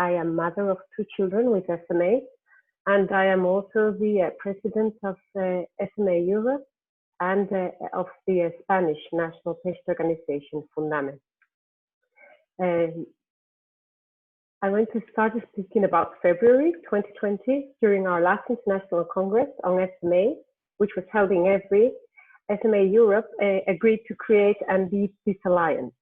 I am mother of 2 children with SMA, and I am also the president of SMA Europe and of the Spanish National Patient Organization, Fundame. I want to start speaking about February 2020 during our last International Congress on SMA, which was held in Every. SMA Europe agreed to create and lead this alliance.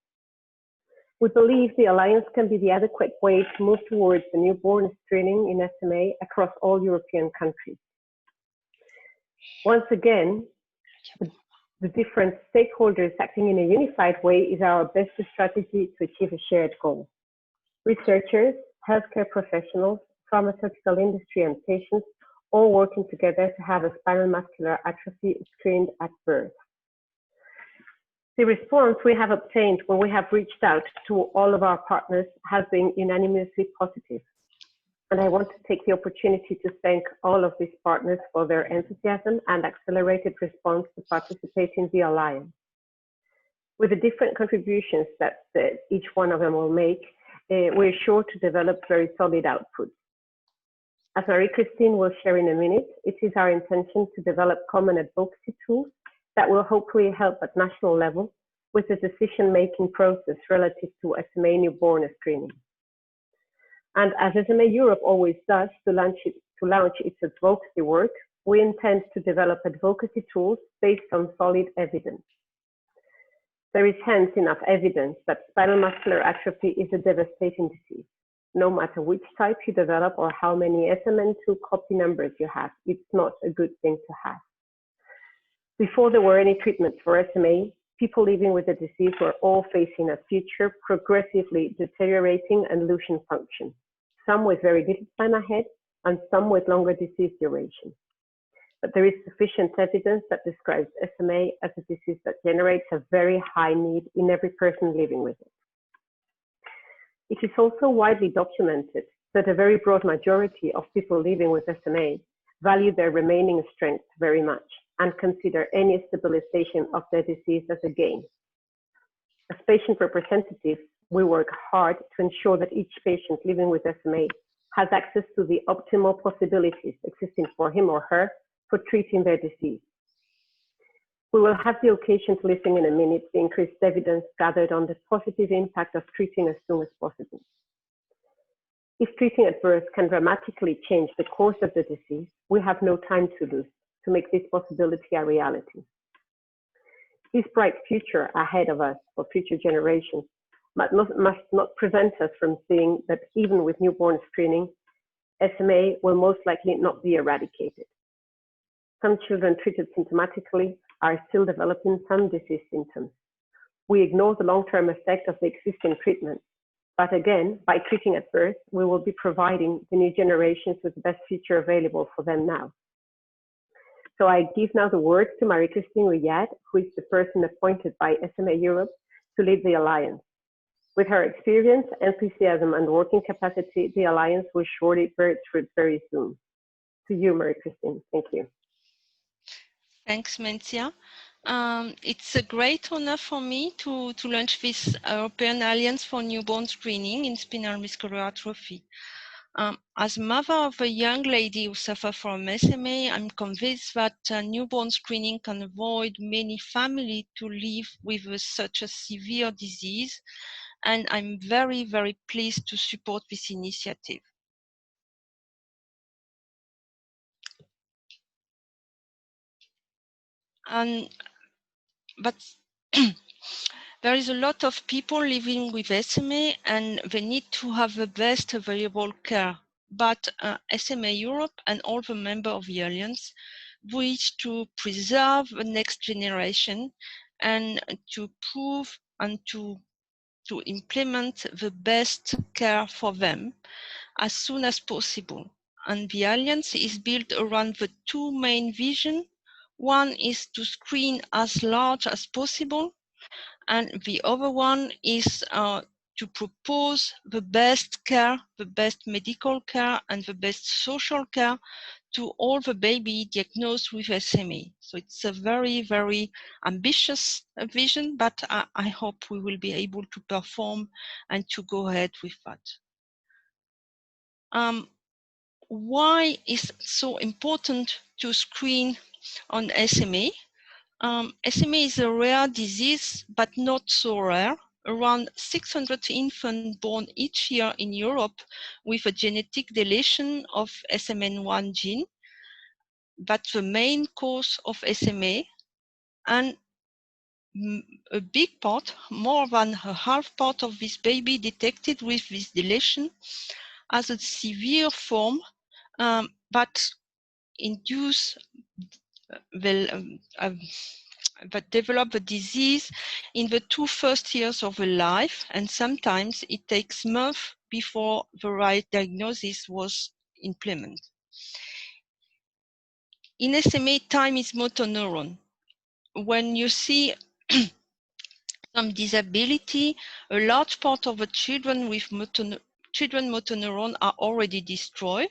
We believe the alliance can be the adequate way to move towards the newborn screening in SMA across all European countries. Once again, the different stakeholders acting in a unified way is our best strategy to achieve a shared goal. Researchers, healthcare professionals, pharmaceutical industry, and patients all working together to have a spinal muscular atrophy screened at birth. The response we have obtained when we have reached out to all of our partners has been unanimously positive. And I want to take the opportunity to thank all of these partners for their enthusiasm and accelerated response to participate in the Alliance. With the different contributions that each one of them will make, we're sure to develop very solid outputs. As Marie-Christine will share in a minute, it is our intention to develop common advocacy tools that will hopefully help at national level with the decision-making process relative to SMA newborn screening. And as SMA Europe always does to launch its advocacy work, we intend to develop advocacy tools based on solid evidence. There is hence enough evidence that spinal muscular atrophy is a devastating disease. No matter which type you develop or how many SMN2 copy numbers you have, it's not a good thing to have. Before there were any treatments for SMA, people living with the disease were all facing a future progressively deteriorating and losing function, some with very little time ahead and some with longer disease duration. But there is sufficient evidence that describes SMA as a disease that generates a very high need in every person living with it. It is also widely documented that a very broad majority of people living with SMA value their remaining strength very much and consider any stabilization of their disease as a gain. As patient representatives, we work hard to ensure that each patient living with SMA has access to the optimal possibilities existing for him or her for treating their disease. We will have the occasion to listen in a minute to the increased evidence gathered on the positive impact of treating as soon as possible. If treating at birth can dramatically change the course of the disease, we have no time to lose to make this possibility a reality. This bright future ahead of us for future generations must not prevent us from seeing that even with newborn screening, SMA will most likely not be eradicated. Some children treated symptomatically are still developing some disease symptoms. We ignore the long-term effect of the existing treatment, but again, by treating at birth, we will be providing the new generations with the best future available for them now. So I give now the word to Marie-Christine Riyad, who is the person appointed by SMA Europe to lead the Alliance. With her experience, enthusiasm, and working capacity, the Alliance will surely bear its fruit very soon. To you, Marie-Christine. Thank you. Thanks, Mencia. It's a great honor for me to launch this European Alliance for Newborn Screening in Spinal Muscular Atrophy. As mother of a young lady who suffers from SMA, I'm convinced that newborn screening can avoid many families to live with such a severe disease, and I'm very, very pleased to support this initiative. But there is a lot of people living with SMA and they need to have the best available care. But SMA Europe and all the members of the Alliance wish to preserve the next generation and to prove and to implement the best care for them as soon as possible. And the Alliance is built around the two main visions. One is to screen as large as possible, and the other one is to propose the best care, the best medical care, and the best social care to all the babies diagnosed with SMA. So it's a very, very ambitious vision, but I hope we will be able to perform and to go ahead with that. Why is so important to screen on SMA? SMA is a rare disease, but not so rare. Around 600 infants born each year in Europe with a genetic deletion of SMN1 gene. That's the main cause of SMA. And a big part, more than a half part of this baby detected with this deletion has a severe form that induce that develop the disease in the first 2 years of life, and sometimes it takes months before the right diagnosis was implemented. In SMA, time is motor neuron. When you see some disability, a large part of the children with motor neuron are already destroyed,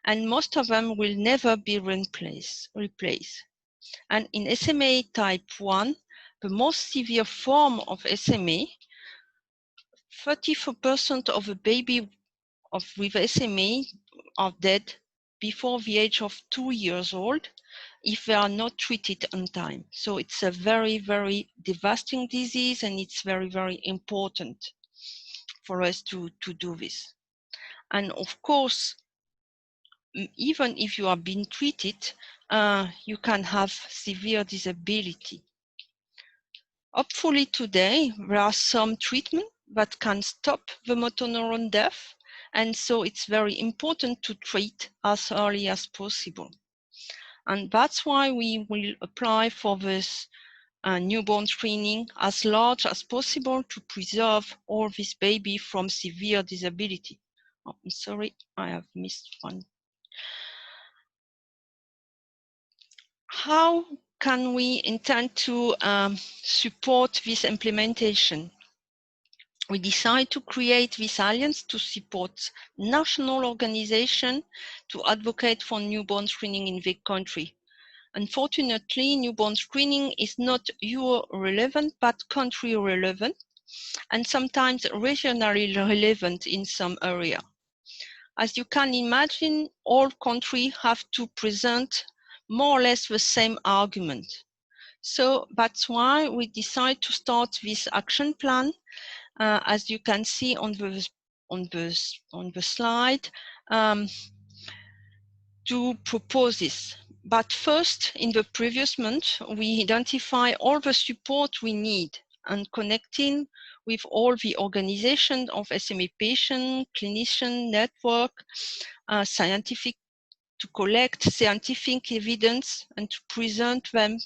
and most of them will never be replaced. And in SMA type 1, the most severe form of SMA, 34% of the baby with SMA are dead before the age of 2 years old if they are not treated on time. So it's a very, very devastating disease, and it's very, very important for us to do this. And of course, even if you are being treated, you can have severe disability. Hopefully today, there are some treatments that can stop the motor neuron death, and so it's very important to treat as early as possible. And that's why we will apply for this newborn screening as large as possible to preserve all these babies from severe disability. Oh, I'm sorry, I have missed one. How can we intend to support this implementation? We decide to create this alliance to support national organizations to advocate for newborn screening in the country. Unfortunately, newborn screening is not EU relevant, but country relevant, and sometimes regionally relevant in some area. As you can imagine, all countries have to present more or less the same argument. So that's why we decide to start this action plan. As you can see on the slide, to propose this. But first, in the previous month, we identify all the support we need and connecting with all the organizations of SMA patient, clinician network, scientific, to collect scientific evidence and to present them.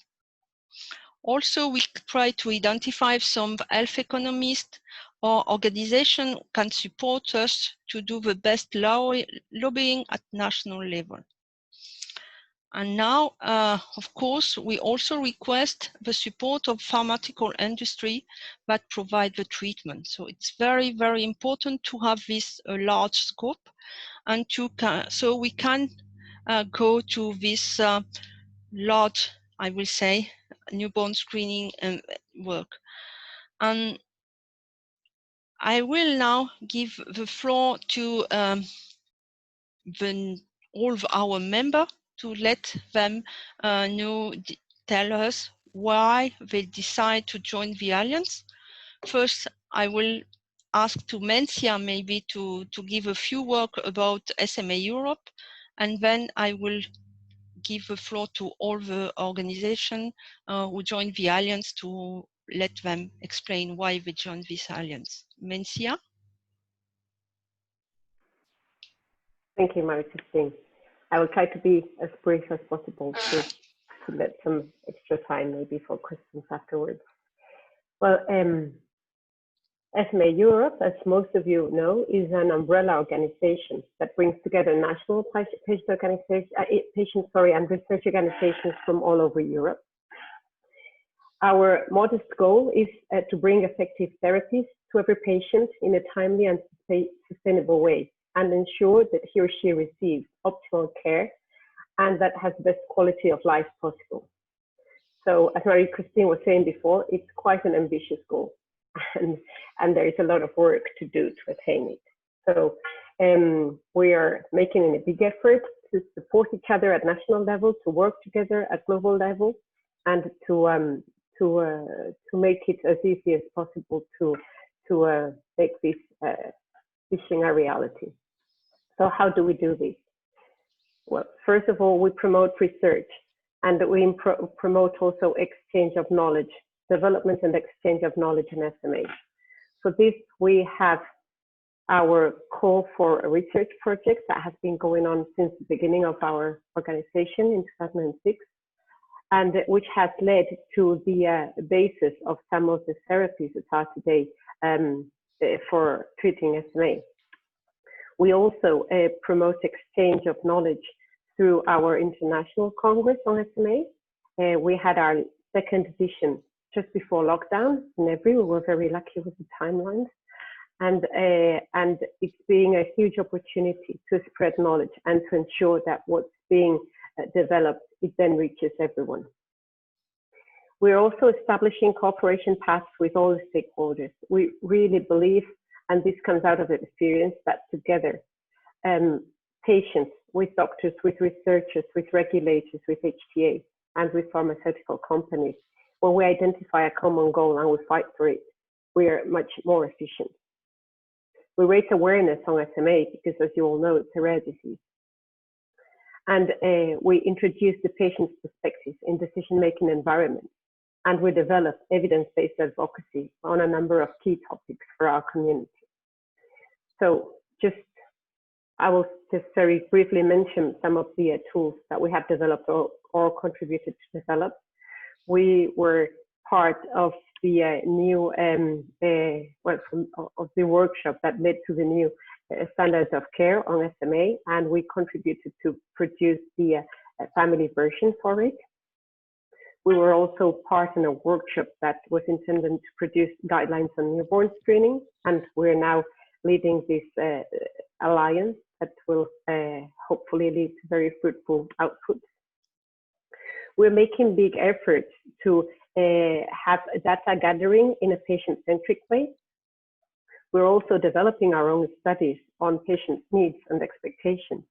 Also, we try to identify some health economists or organizations can support us to do the best lobbying at national level. And now, of course, we also request the support of pharmaceutical industry that provide the treatment. So it's very, very important to have this large scope, and so we can go to this large, I will say, newborn screening work. And I will now give the floor to all of our members to let them tell us why they decide to join the Alliance. First, I will ask to Mencia maybe to give a few words about SMA Europe, and then I will give the floor to all the organizations who joined the Alliance to let them explain why they joined this Alliance. Mencia? Thank you, Marie-Christine. I will try to be as brief as possible to let some extra time maybe for questions afterwards. Well, SMA Europe, as most of you know, is an umbrella organization that brings together national patient and research organizations from all over Europe. Our modest goal is to bring effective therapies to every patient in a timely and sustainable way, and ensure that he or she receives optimal care and that has the best quality of life possible. So as Marie-Christine was saying before, it's quite an ambitious goal, and there is a lot of work to do to attain it. So We are making a big effort to support each other at national level, to work together at global level, and to make it as easy as possible to make this vision a reality. So how do we do this? Well, first of all, we promote research, and we promote also exchange of knowledge, development and exchange of knowledge in SMA. For this, we have our call for a research project that has been going on since the beginning of our organization in 2006, and which has led to the basis of some of the therapies that are today for treating SMA. We also promote exchange of knowledge through our International Congress on SMA. We had our second edition just before lockdown in Every. We were very lucky with the timelines. And it's being a huge opportunity to spread knowledge and to ensure that what's being developed, it then reaches everyone. We're also establishing cooperation paths with all the stakeholders. We really believe, and this comes out of experience, that together, patients, with doctors, with researchers, with regulators, with HTA, and with pharmaceutical companies, when we identify a common goal and we fight for it, we are much more efficient. We raise awareness on SMA because, as you all know, it's a rare disease. And we introduce the patient's perspectives in decision-making environments, and we develop evidence-based advocacy on a number of key topics for our community. So I will just very briefly mention some of the tools that we have developed or contributed to develop. We were part of the new of the workshop that led to the new standards of care on SMA, and we contributed to produce the family version for it. We were also part in a workshop that was intended to produce guidelines on newborn screening, and we're now leading this alliance that will hopefully lead to very fruitful outputs. We're making big efforts to have data gathering in a patient-centric way. We're also developing our own studies on patient needs and expectations.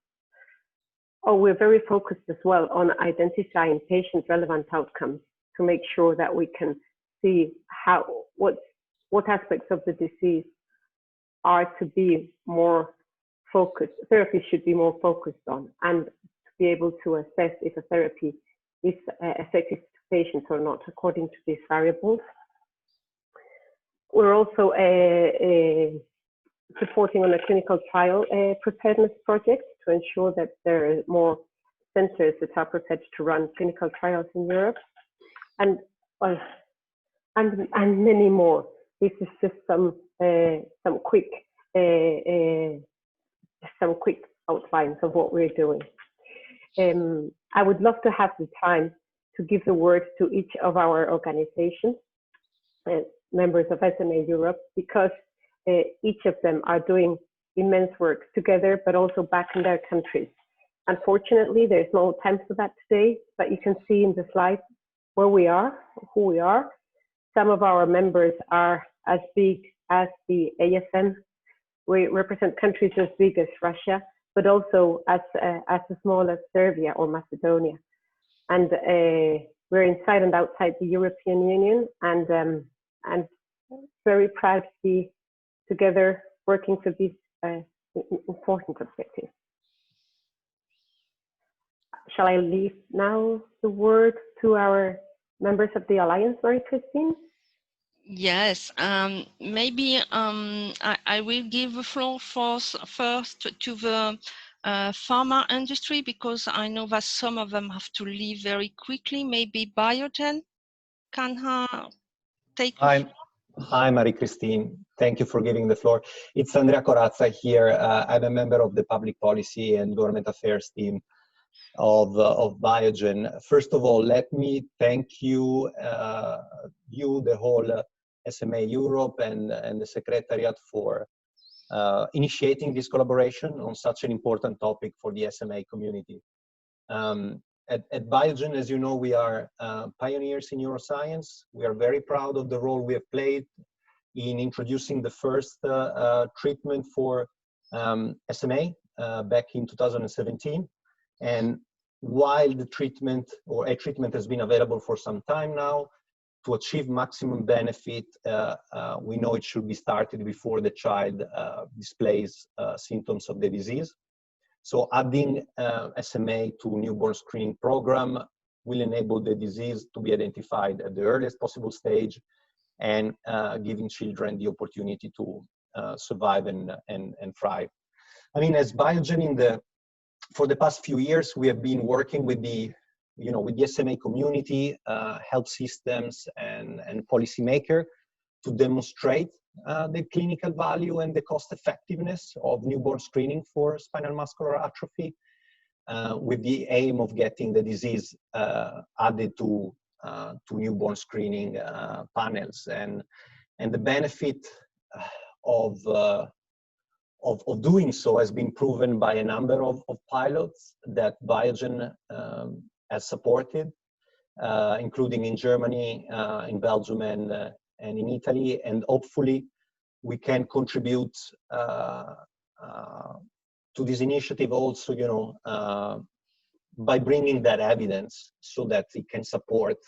We're very focused as well on identifying patient-relevant outcomes to make sure that we can see what aspects of the disease are to be more focused, therapy should be more focused on, and to be able to assess if a therapy is effective to patients or not according to these variables. We're also supporting on a clinical trial preparedness project to ensure that there are more centers that are prepared to run clinical trials in Europe, and many more. This is just some quick outlines of what we're doing. I would love to have the time to give the word to each of our organizations, members of SMA Europe, because each of them are doing immense work together, but also back in their countries. Unfortunately, there's no time for that today, but you can see in the slide where we are, who we are. Some of our members are as big as the ASM. We represent countries as big as Russia, but also as small as Serbia or Macedonia. And we're inside and outside the European Union, and very proud to be together working for this important objective. Shall I leave now the word to our members of the Alliance, Marie-Christine? Yes, maybe I will give the floor first to the pharma industry, because I know that some of them have to leave very quickly. Maybe Biogen can take the floor. Hi, Marie-Christine. Thank you for giving the floor. It's Andrea Corazza here. I'm a member of the Public Policy and Government Affairs team of Biogen. First of all, let me thank you, the whole SMA Europe and the Secretariat for initiating this collaboration on such an important topic for the SMA community. At Biogen, as you know, we are pioneers in neuroscience. We are very proud of the role we have played in introducing the first treatment for SMA back in 2017. And while the treatment or a treatment has been available for some time now, to achieve maximum benefit, we know it should be started before the child displays symptoms of the disease. So adding SMA to newborn screening program will enable the disease to be identified at the earliest possible stage, and giving children the opportunity to survive and thrive. I mean, as Biogen for the past few years, we have been working with the SMA community, health systems, and policymaker to demonstrate the clinical value and the cost effectiveness of newborn screening for spinal muscular atrophy, with the aim of getting the disease added to newborn screening panels. And the benefit of doing so has been proven by a number of pilots that Biogen has supported, including in Germany, in Belgium, and in Italy. And hopefully we can contribute to this initiative also, by bringing that evidence so that it can support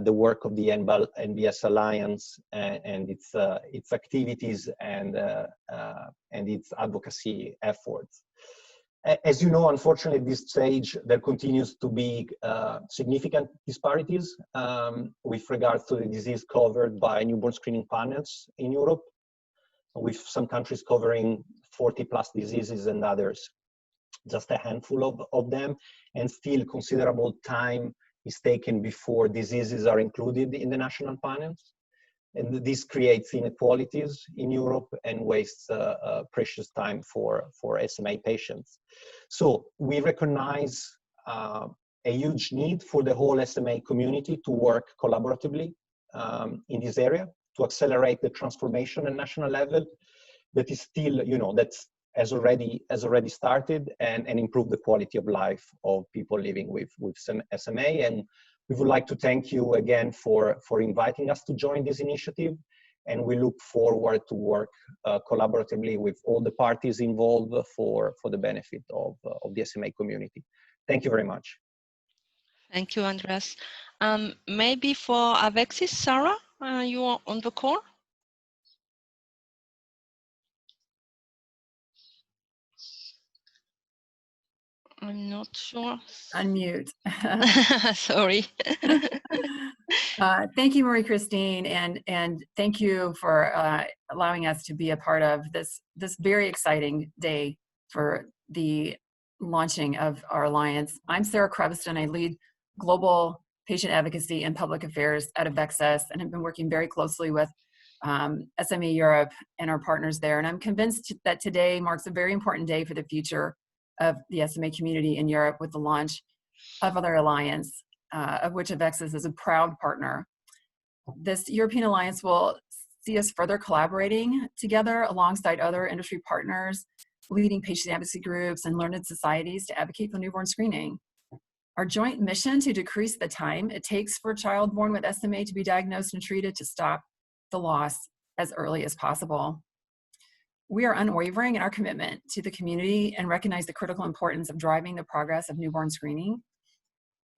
the work of the NBS Alliance and its activities and its advocacy efforts. As you know, unfortunately, at this stage, there continues to be significant disparities with regards to the disease covered by newborn screening panels in Europe, with some countries covering 40+ diseases and others just a handful of them, and still considerable time is taken before diseases are included in the national panels. And this creates inequalities in Europe and wastes precious time for SMA patients. So we recognize a huge need for the whole SMA community to work collaboratively in this area to accelerate the transformation at national level that is still, that has already started, and improve the quality of life of people living with SMA. And we would like to thank you again for inviting us to join this initiative, and we look forward to work collaboratively with all the parties involved for the benefit of the SMA community. Thank you very much. Thank you, Andreas. Maybe for Avexis, Sarah, you are on the call? I'm not sure. Unmute. Sorry. Thank you, Marie-Christine, and thank you for allowing us to be a part of this very exciting day for the launching of our alliance. I'm Sarah Creveston. I lead global patient advocacy and public affairs at Avexis, and have been working very closely with SMA Europe and our partners there. And I'm convinced that today marks a very important day for the future of the SMA community in Europe, with the launch of our alliance, of which Avexis is a proud partner. This European alliance will see us further collaborating together alongside other industry partners, leading patient advocacy groups and learned societies to advocate for newborn screening. Our joint mission to decrease the time it takes for a child born with SMA to be diagnosed and treated to stop the loss as early as possible. We are unwavering in our commitment to the community and recognize the critical importance of driving the progress of newborn screening.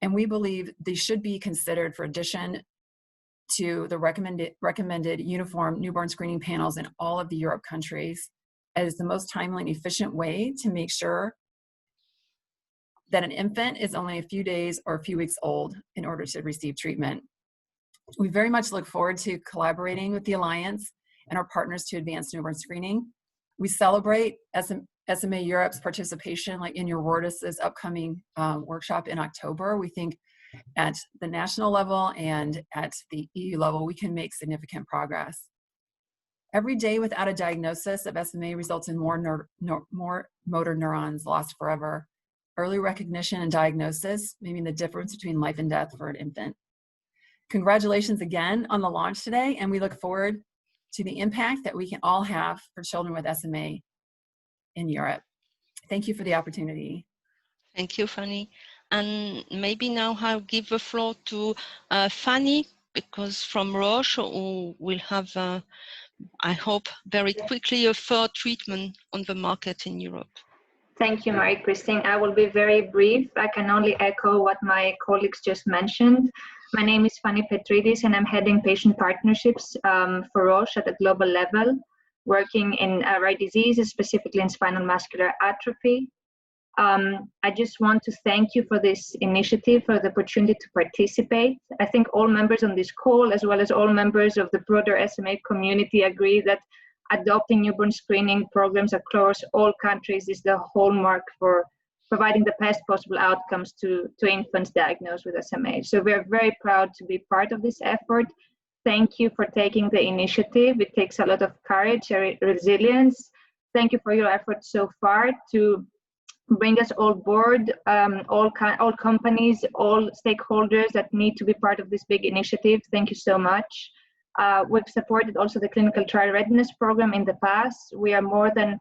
And we believe these should be considered for addition to the recommended uniform newborn screening panels in all of the Europe countries, as the most timely and efficient way to make sure that an infant is only a few days or a few weeks old in order to receive treatment. We very much look forward to collaborating with the Alliance and our partners to advance newborn screening. We celebrate SMA Europe's participation, like in your Wordis's upcoming workshop in October. We think at the national level and at the EU level, we can make significant progress. Every day without a diagnosis of SMA results in more motor neurons lost forever. Early recognition and diagnosis may mean the difference between life and death for an infant. Congratulations again on the launch today, and we look forward to the impact that we can all have for children with SMA in Europe. Thank you for the opportunity. Thank you, Fanny. And maybe now I'll give the floor to Fanny, because from Roche, who will have I hope very quickly a third treatment on the market in Europe. Thank you, Marie-Christine. I will be very brief. I can only echo what my colleagues just mentioned. My name is Fanny Petridis, and I'm heading patient partnerships for Roche at a global level, working in rare diseases, specifically in spinal muscular atrophy. I just want to thank you for this initiative, for the opportunity to participate. I think all members on this call, as well as all members of the broader SMA community, agree that adopting newborn screening programs across all countries is the hallmark for providing the best possible outcomes to infants diagnosed with SMA. So we're very proud to be part of this effort. Thank you for taking the initiative. It takes a lot of courage and resilience. Thank you for your efforts so far to bring us all board, all companies, all stakeholders that need to be part of this big initiative. Thank you so much. We've supported also the clinical trial readiness program in the past. We are more than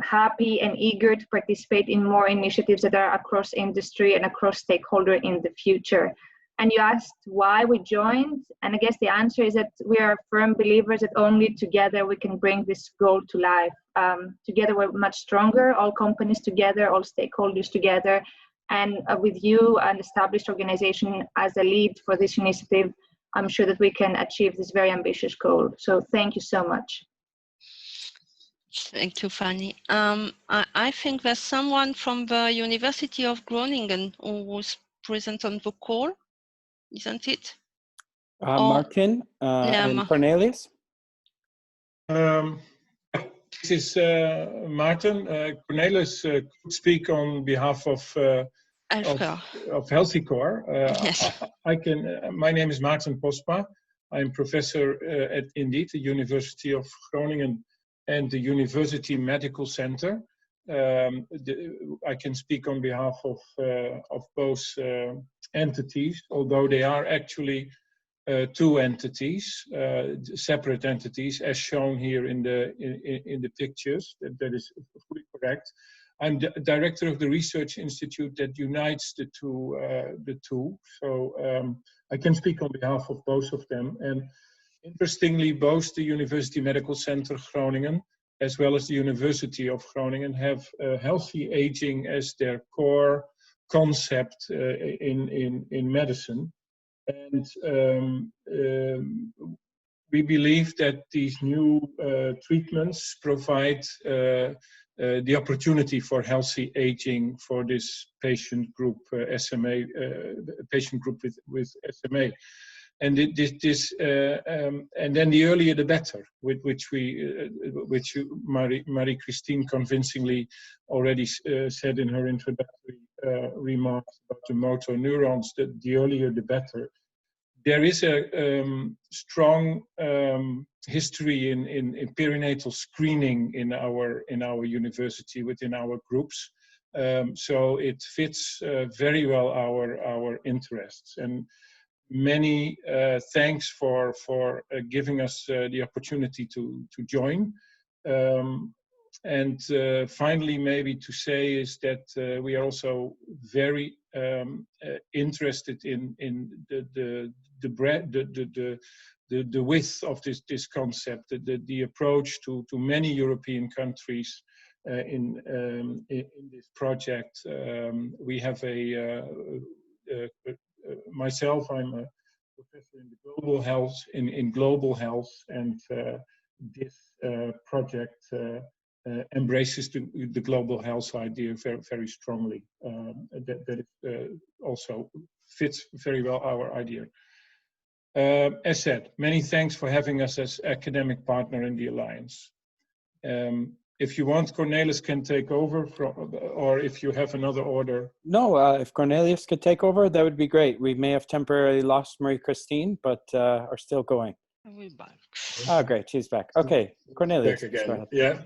happy and eager to participate in more initiatives that are across industry and across stakeholder in the future. And you asked why we joined, and I guess the answer is that we are firm believers that only together we can bring this goal to life. Together we're much stronger, all companies together, all stakeholders together, and with you, an established organization as a lead for this initiative, I'm sure that we can achieve this very ambitious goal. So thank you so much. Thank you, Fanny. I think there's someone from the University of Groningen who was present on the call, isn't it? Martin and Cornelius? This is Martin. Cornelius could speak on behalf of HealthyCore. Yes. My name is Maarten Posma. I'm professor at indeed the University of Groningen and the University Medical Center. I can speak on behalf of both entities, although they are actually two entities, separate entities, as shown here in the pictures. That is fully correct. I'm the director of the research institute that unites the two. So I can speak on behalf of both of them. And interestingly, both the University Medical Center Groningen as well as the University of Groningen have healthy aging as their core concept in medicine. And we believe that these new treatments provide the opportunity for healthy aging for this patient group, SMA, patient group with SMA. And and then the earlier the better, which Marie-Christine convincingly already said in her introductory remarks about the motor neurons, that the earlier the better. There is a strong history in perinatal screening in our university within our groups, so it fits very well our interests. And many thanks for giving us the opportunity to join. And finally, maybe to say is that we are also very interested in the width of this concept, the approach to many European countries in this project. We have myself, I'm a professor in global health, and this project embraces the global health idea very, very strongly. That also fits very well our idea. As said, many thanks for having us as academic partner in the Alliance. If you want, Cornelius can take over, or if you have another order. No, if Cornelius could take over, that would be great. We may have temporarily lost Marie-Christine, but are still going. We're back. Oh, great, she's back. Okay, Cornelius. Back again. Yeah,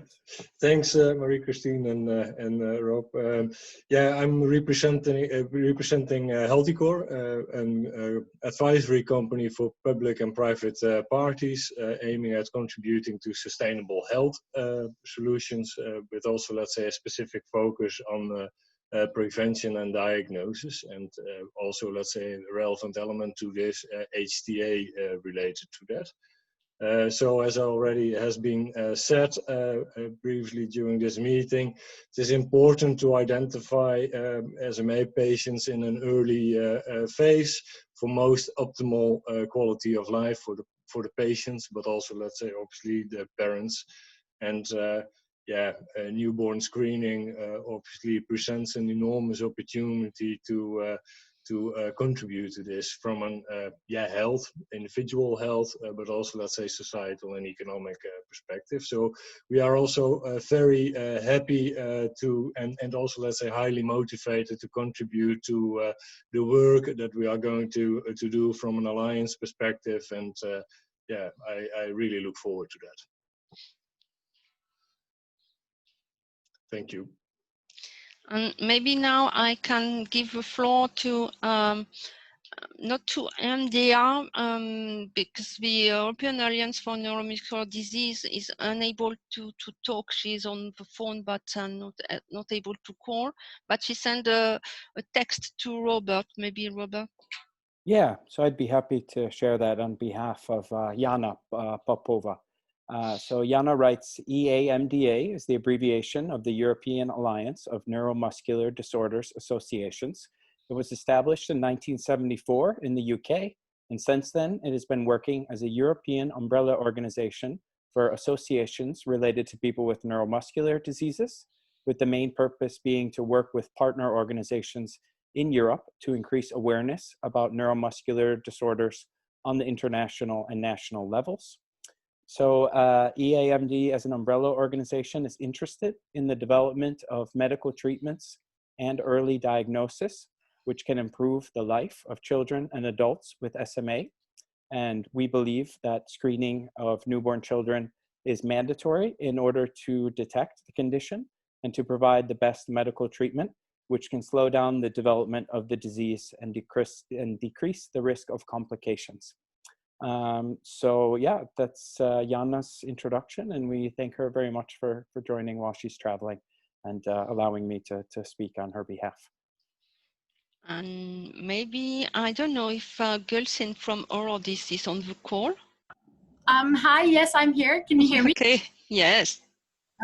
thanks, Marie-Christine and Rob. Yeah, I'm representing HealthyCore, an advisory company for public and private parties, aiming at contributing to sustainable health solutions, with also, let's say, a specific focus on prevention and diagnosis, and also, let's say, a relevant element to this, HTA related to that. So as already has been said briefly during this meeting, it is important to identify SMA patients in an early phase for most optimal quality of life for the patients, but also, let's say, obviously the parents. And newborn screening obviously presents an enormous opportunity to contribute to this from an health, individual health, but also, let's say, societal and economic perspective. So we are also very happy and also, let's say, highly motivated to contribute to the work that we are going to do from an alliance perspective. And I really look forward to that. Thank you. And maybe now I can give the floor to not to MDR, because the European Alliance for Neuromuscular Disease is unable to talk. She's on the phone, but not able to call. But she sent a text to Robert. Maybe Robert. Yeah, so I'd be happy to share that on behalf of Janna Popova. So Janna writes, EAMDA is the abbreviation of the European Alliance of Neuromuscular Disorders Associations. It was established in 1974 in the UK, and since then it has been working as a European umbrella organization for associations related to people with neuromuscular diseases, with the main purpose being to work with partner organizations in Europe to increase awareness about neuromuscular disorders on the international and national levels. So EAMD as an umbrella organization is interested in the development of medical treatments and early diagnosis, which can improve the life of children and adults with SMA. And we believe that screening of newborn children is mandatory in order to detect the condition and to provide the best medical treatment, which can slow down the development of the disease and decrease the risk of complications. So yeah, that's Janna's introduction, and we thank her very much for joining while she's traveling and allowing me to speak on her behalf. And maybe, I don't know if Gülsin from Eurodis is on the call. Hi, yes, I'm here. Can you hear me? Okay, yes.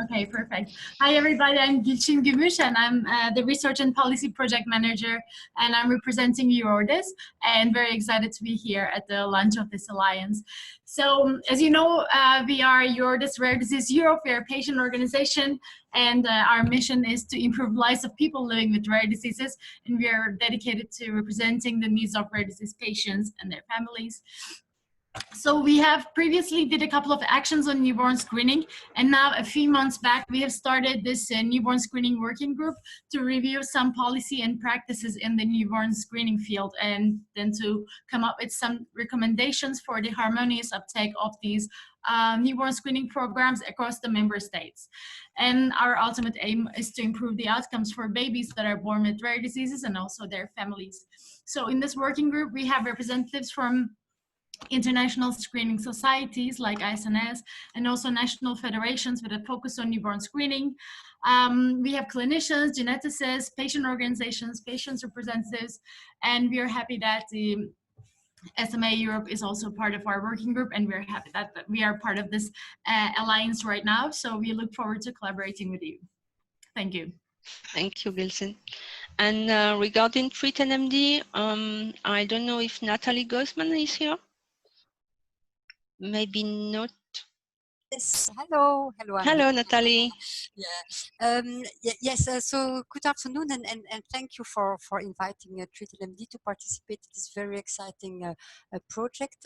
Okay, perfect. Hi, everybody. I'm Gülsin Gümüş, and I'm the Research and Policy Project Manager, and I'm representing Eurodis, and very excited to be here at the launch of this alliance. So, as you know, we are Eurodis Rare Disease Europe. We are a patient organization, and our mission is to improve lives of people living with rare diseases, and we are dedicated to representing the needs of rare disease patients and their families. So we have previously did a couple of actions on newborn screening, and now a few months back we have started this newborn screening working group to review some policy and practices in the newborn screening field, and then to come up with some recommendations for the harmonious uptake of these newborn screening programs across the member states. And our ultimate aim is to improve the outcomes for babies that are born with rare diseases and also their families. So in this working group we have representatives from international screening societies like ISNS, and also national federations with a focus on newborn screening. We have clinicians, geneticists, patient organizations, patients representatives, and we are happy that the SMA Europe is also part of our working group, and we're happy that we are part of this alliance right now. So we look forward to collaborating with you. Thank you. Thank you, Gülsin. And regarding Treat NMD, I don't know if Natalie Gosman is here. Maybe not. Yes, hello. Hello, Natalie. Yes, so good afternoon, and thank you for inviting Treat NMD to participate in this very exciting project.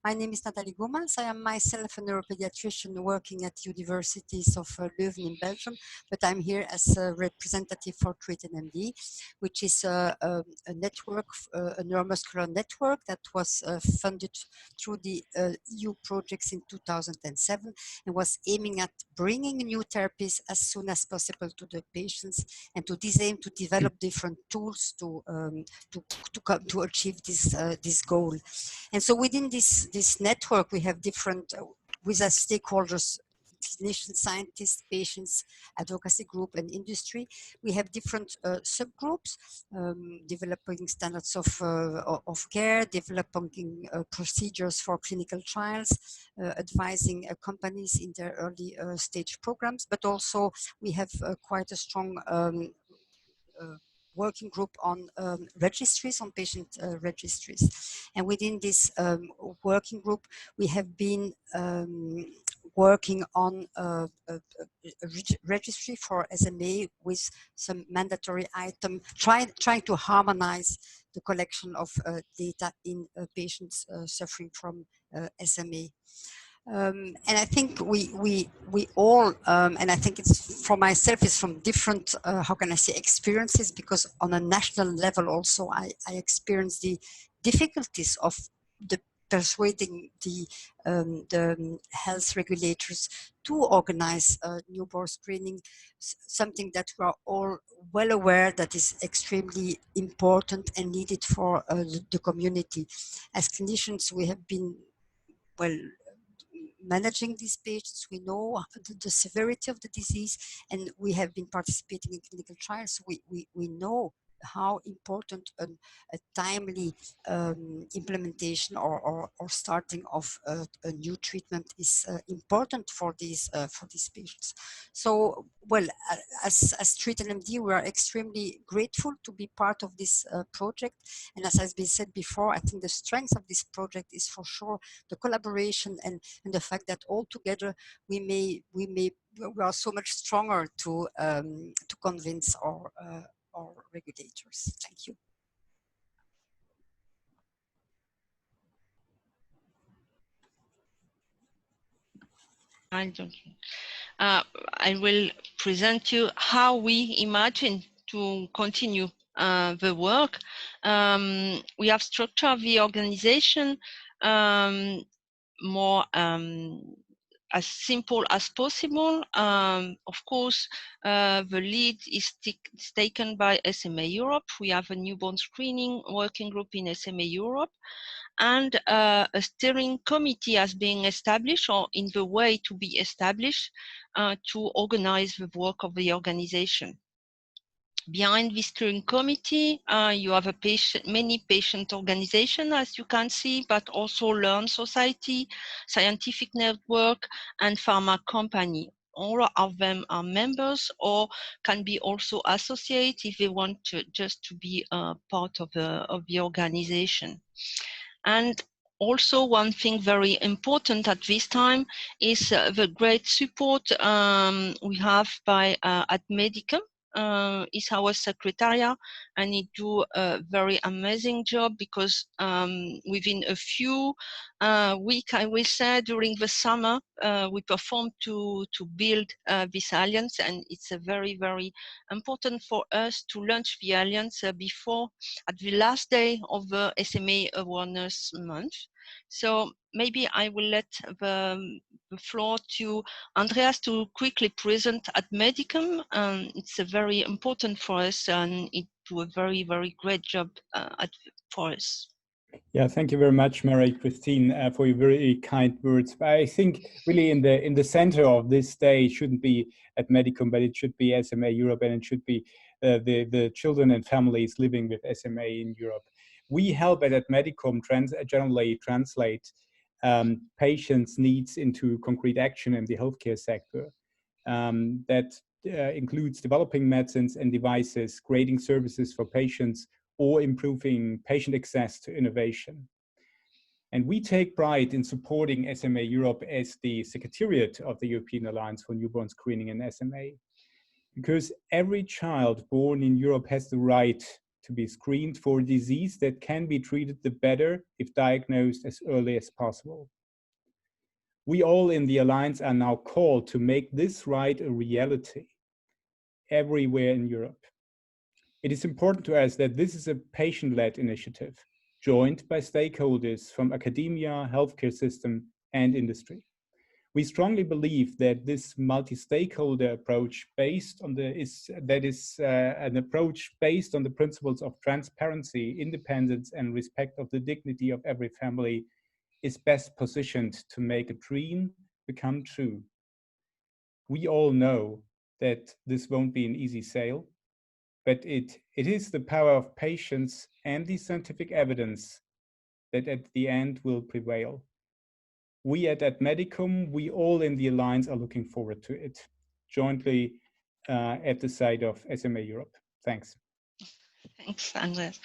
My name is Natalie Gomans. I am myself a neuropediatrician working at universities of Leuven in Belgium, but I'm here as a representative for Treat NMD, which is a network, a neuromuscular network that was funded through the EU projects in 2007. And was aiming at bringing new therapies as soon as possible to the patients, and to this aim to develop different tools to achieve this goal. And so within this network, we have different with our stakeholders clinicians, scientists, patients, advocacy group, and industry. We have different subgroups, developing standards of care, developing procedures for clinical trials, advising companies in their early stage programs, but also we have quite a strong working group on registries, on patient registries. And within this working group, we have been working on a registry for SMA with some mandatory item, trying to harmonize the collection of data in patients suffering from SMA. And I think we all, and I think it's for myself, it's from different, how can I say, experiences, because on a national level also I experienced the difficulties of persuading the health regulators to organize newborn screening, something that we are all well aware that is extremely important and needed for the community. As clinicians, we have been, well, managing these patients. We know the severity of the disease, and we have been participating in clinical trials. We know how important a timely implementation or starting of a new treatment is important for these patients. So, well, as Treat LMD, we are extremely grateful to be part of this project. And as has been said before, I think the strength of this project is for sure the collaboration and the fact that all together we are so much stronger to convince our regulators. Thank you. I will present you how we imagine to continue the work. We have structured the organization more as simple as possible. Of course, the lead is taken by SMA Europe. We have a newborn screening working group in SMA Europe, and a steering committee has been established, or in the way to be established, to organize the work of the organization. Behind this steering committee, you have many patient organizations, as you can see, but also Learn Society, scientific network, and pharma company. All of them are members or can be also associated if they want just to be part of the organization. And also, one thing very important at this time is the great support we have by at Medicum. Is our secretariat, and he do a very amazing job, because within a few weeks, I will say, during the summer, we performed to build this alliance, and it's a very, very important for us to launch the alliance before, at the last day of the SMA Awareness Month. So maybe I will let the floor to Andreas to quickly present at Medicum. It's a very important for us, and it do a very, very great job for us. Yeah, thank you very much, Marie-Christine, for your very kind words. I think really in the center of this day shouldn't be at Medicum, but it should be SMA Europe, and it should be the children and families living with SMA in Europe. We help at Medicum generally translate patients' needs into concrete action in the healthcare sector. That includes developing medicines and devices, creating services for patients, or improving patient access to innovation. And we take pride in supporting SMA Europe as the Secretariat of the European Alliance for Newborn Screening in SMA, because every child born in Europe has the right to be screened for a disease that can be treated the better if diagnosed as early as possible. We all in the Alliance are now called to make this right a reality everywhere in Europe. It is important to us that this is a patient-led initiative, joined by stakeholders from academia, healthcare system, and industry. We strongly believe that this multi-stakeholder approach an approach based on the principles of transparency, independence, and respect of the dignity of every family is best positioned to make a dream become true. We all know that this won't be an easy sale, but it is the power of patience and the scientific evidence that at the end will prevail. We at Medicum, we all in the Alliance are looking forward to it, jointly at the side of SMA Europe. Thanks. Thanks, Andreas.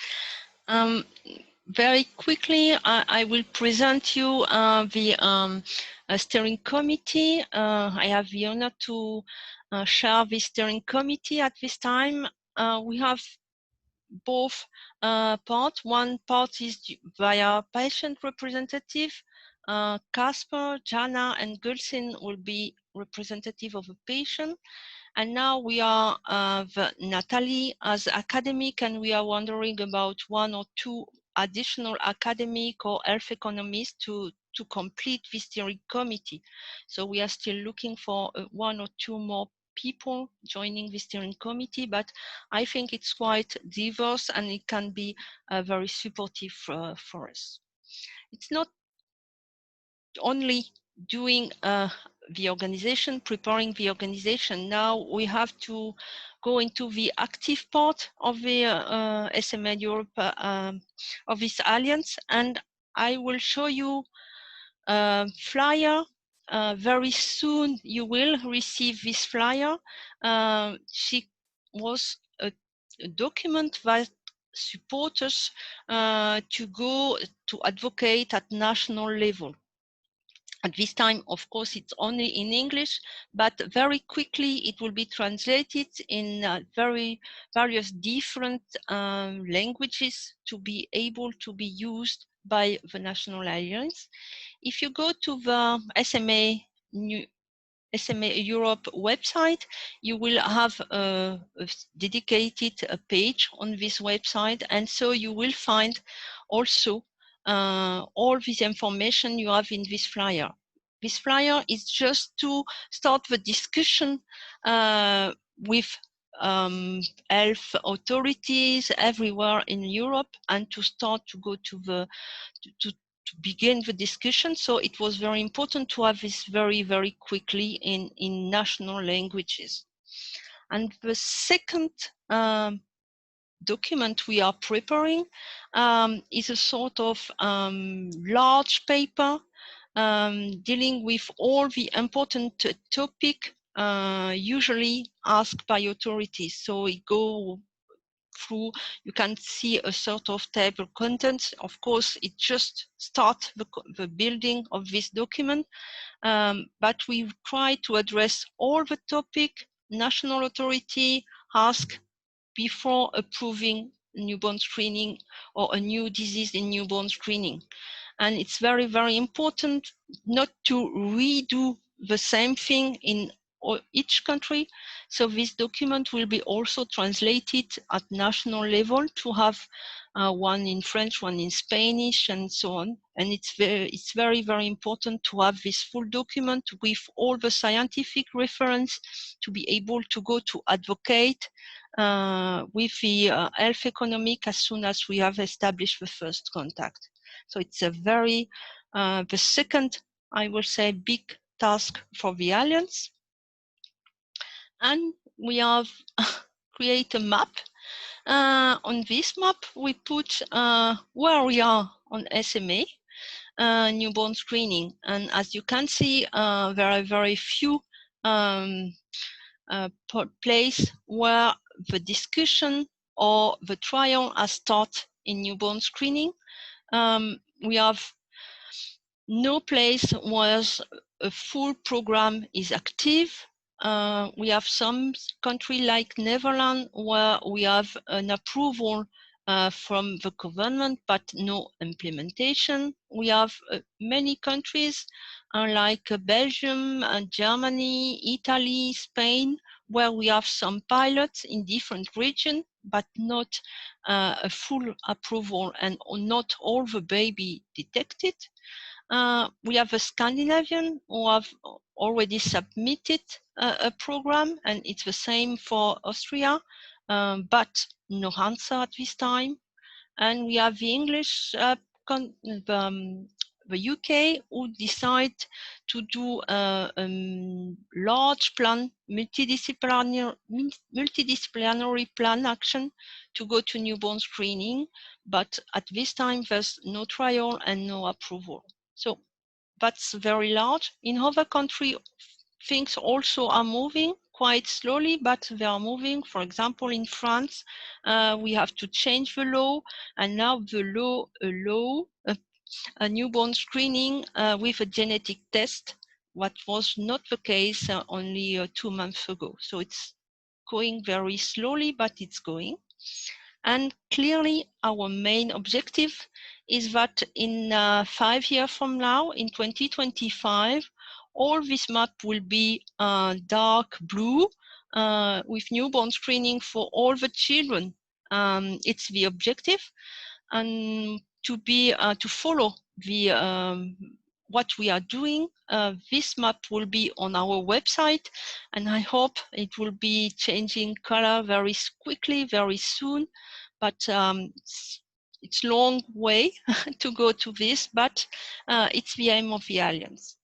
Very quickly, I will present you the steering committee. I have the honor to share the steering committee at this time. We have both parts. One part is via patient representative. Casper, Janna, and Gulsin will be representative of a patient. And now we are Natalie as academic, and we are wondering about one or two additional academic or health economists to complete this steering committee. So we are still looking for one or two more people joining the steering committee, but I think it's quite diverse and it can be very supportive for us. It's not only doing the organization, preparing the organization. Now we have to go into the active part of the SMA Europe of this alliance, and I will show you a flyer. Very soon you will receive this flyer. She was a document that supports us to go to advocate at national level. At this time, of course, it's only in English, but very quickly it will be translated in various different languages to be able to be used by the National Alliance. If you go to the SMA Europe website, you will have a dedicated page on this website, and so you will find also all this information you have in this flyer. This flyer is just to start the discussion with health authorities everywhere in Europe, and to start to go to the to begin the discussion. So it was very important to have this very quickly in national languages. And the second document we are preparing is a sort of large paper dealing with all the important topic usually asked by authorities. So we go through, you can see a sort of table contents. Of course, it just starts the building of this document, but we try to address all the topic national authority ask before approving newborn screening or a new disease in newborn screening. And it's very important not to redo the same thing in each country. So this document will be also translated at national level to have one in French, one in Spanish, and so on. And it's very important to have this full document with all the scientific reference to be able to go to advocate with the health economic as soon as we have established the first contact. So it's a very, the second, I will say, big task for the Alliance. And we have create a map. On this map, we put where we are on SMA newborn screening. And as you can see, there are very few place where the discussion or the trial has started in newborn screening. We have no place where a full program is active. We have some country like Netherlands where we have an approval from the government, but no implementation. We have many countries like Belgium, Germany, Italy, Spain, where we have some pilots in different regions, but not a full approval and not all the baby detected. We have a Scandinavian who have already submitted a program, and it's the same for Austria, but no answer at this time. And we have the English the UK, who decide to do a large plan, multidisciplinary plan action to go to newborn screening. But at this time, there's no trial and no approval. So that's very large. In other countries, things also are moving quite slowly, but they are moving. For example, in France, we have to change the law, and now the law allows a newborn screening with a genetic test, what was not the case only 2 months ago. So it's going very slowly, but it's going. And clearly, our main objective is that in 5 years from now, in 2025, all this map will be dark blue with newborn screening for all the children. It's the objective, and to follow the what we are doing. This map will be on our website, and I hope it will be changing color very quickly, very soon. But it's a long way to go to this, but it's the aim of the Alliance.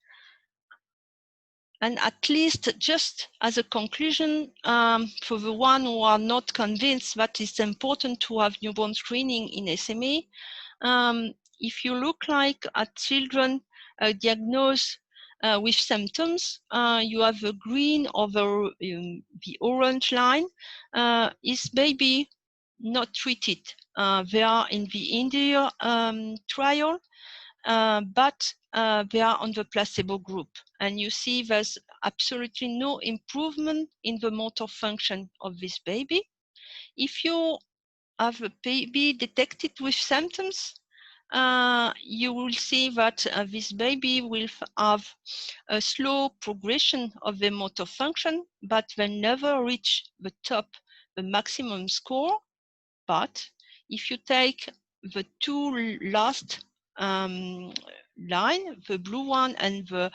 And at least, just as a conclusion, for the one who are not convinced that it's important to have newborn screening in SMA, if you look like at children diagnosed with symptoms, you have the green or the orange line is baby not treated. They are in the India trial, but they are on the placebo group. And you see there's absolutely no improvement in the motor function of this baby. If you have a baby detected with symptoms, you will see that this baby will have a slow progression of the motor function, but they never reach the top, the maximum score. But if you take the two last line, the blue one and the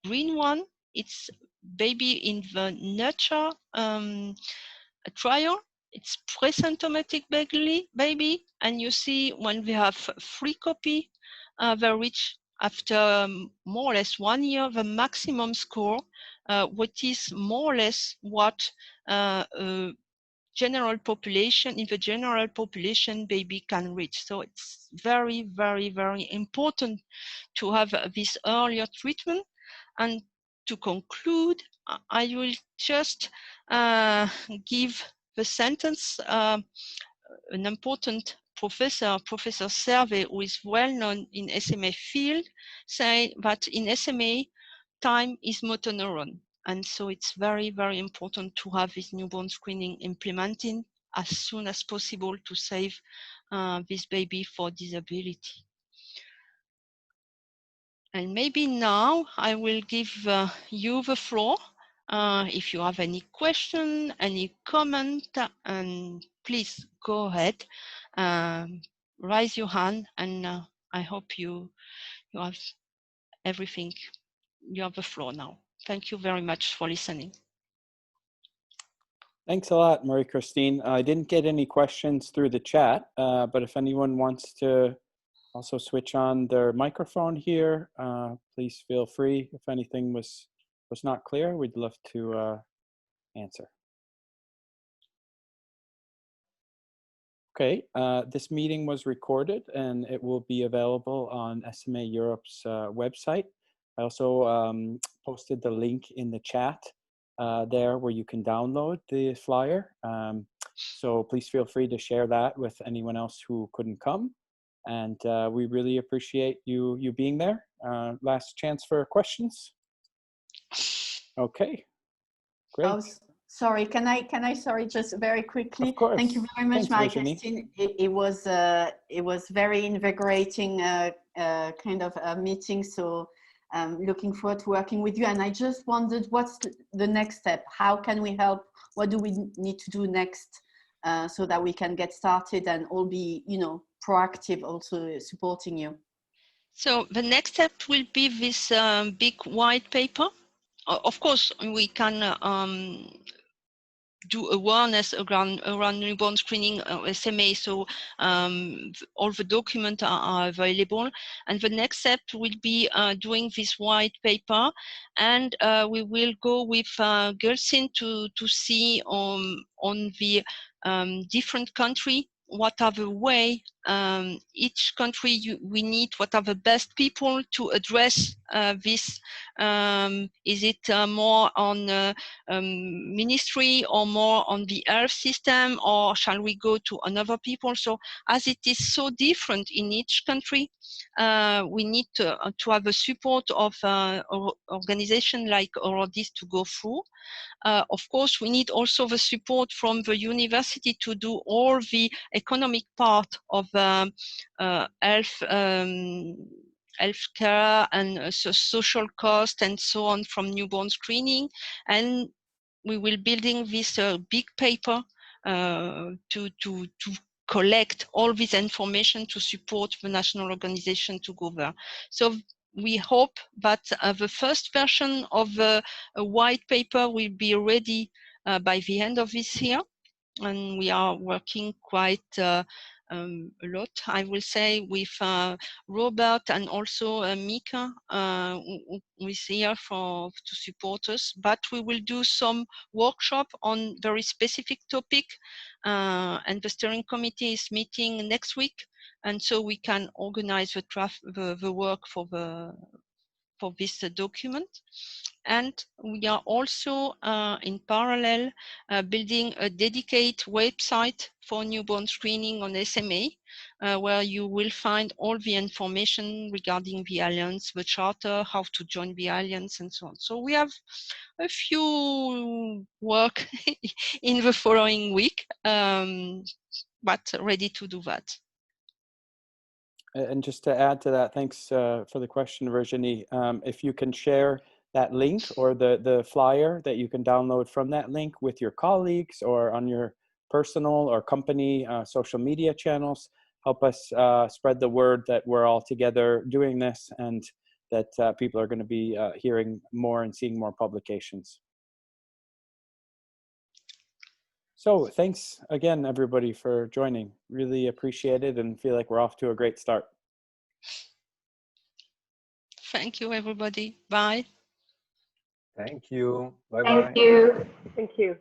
green one, it's baby in the nurture trial. It's pre-symptomatic baby, and you see when we have 3 copies, they reach after more or less 1 year the maximum score, which is more or less what general population, in the general population, baby can reach. So it's very, very, very important to have this earlier treatment. And to conclude, I will just give the sentence, an important professor, Professor Servet, who is well known in SMA field, saying that in SMA, time is motor neuron. And so it's very, very important to have this newborn screening implemented as soon as possible to save this baby for disability. And maybe now I will give you the floor. If you have any question, any comment, and please go ahead, raise your hand, and I hope you have everything. You have the floor now. Thank you very much for listening. Thanks a lot, Marie-Christine. I didn't get any questions through the chat, but if anyone wants to also switch on their microphone here, please feel free. If anything was not clear, we'd love to answer. Okay, this meeting was recorded and it will be available on SMA Europe's website. I also posted the link in the chat there where you can download the flyer. So please feel free to share that with anyone else who couldn't come. And we really appreciate you being there. Last chance for questions. Okay, great. Oh, sorry, can I sorry, just very quickly? Of course. Thank you very much, Marie-Christine. It was very invigorating kind of a meeting. So looking forward to working with you. And I just wondered, what's the next step? How can we help? What do we need to do next so that we can get started and all be, proactive, also supporting you? So the next step will be this big white paper. Of course, we can do awareness around newborn screening SMA. So all the documents are available. And the next step will be doing this white paper, and we will go with Gelsin to see on the different country what are the way each country we need, what are the best people to address this. Is it more on ministry or more on the health system, or shall we go to another people? So as it is so different in each country, we need to have the support of organization like Orodis to go through. Of course, we need also the support from the university to do all the economic part of health healthcare and social cost and so on from newborn screening. And we will building this big paper to collect all this information to support the national organization to go there. So we hope that the first version of a white paper will be ready by the end of this year. And we are working quite a lot, I will say, with Robert and also Mika, who is here to support us. But we will do some workshop on very specific topic, and the steering committee is meeting next week, and so we can organize the work for this document. And we are also in parallel building a dedicated website for newborn screening on SMA, where you will find all the information regarding the Alliance, the charter, how to join the Alliance, and so on. So we have a few work in the following week, but ready to do that. And just to add to that, thanks for the question, Virginie. If you can share that link or the flyer that you can download from that link with your colleagues or on your personal or company social media channels, help us spread the word that we're all together doing this, and that people are going to be hearing more and seeing more publications. So thanks again, everybody, for joining. Really appreciate it and feel like we're off to a great start. Thank you, everybody. Bye. Thank you. Bye-bye. Thank you. Thank you.